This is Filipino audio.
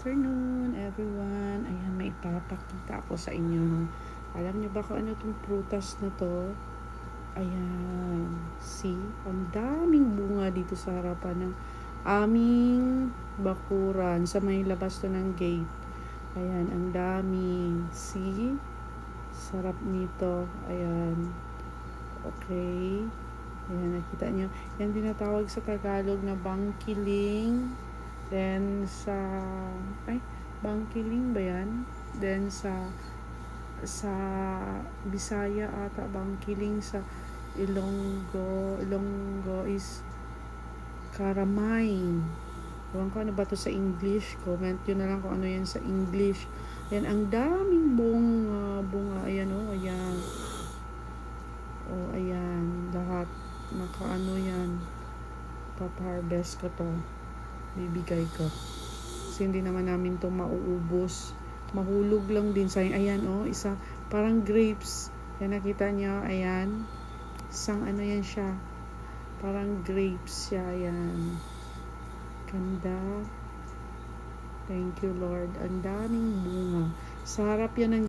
afternoon, everyone. Ayan, may ipapakita ako sa inyo. Alam niyo ba kung ano itong prutas na to? Ayan, see? Ang daming bunga dito sa harapan ng aming bakuran sa may labas to ng gate. Ayan, ang daming. See? Sarap nito. Ayan. Okay. Ayan, nakita nyo. Yan tinatawag sa Tagalog na bangkiling. Then bangkiling ba yan? Then sa Bisaya ata bangkiling, sa Ilonggo is karamay. Ewan ko ano ba to sa English. Comment yun na lang kung ano yan sa English. Ayan, ang daming bunga. Ayan o, ayan. O, ayan. Lahat. Nakaano yan. Pap-harvest ko to. Bibigay ko. Kasi hindi naman namin to mauubos. Mahulog lang din. Sayang, ayan o. Isa, parang grapes. Yan, nakita niyo. Ayan. Isang ano yan siya. Parang grapes siya. Ayan. Ganda. Thank you, Lord. Ang daming bunga. Sa harap yan ng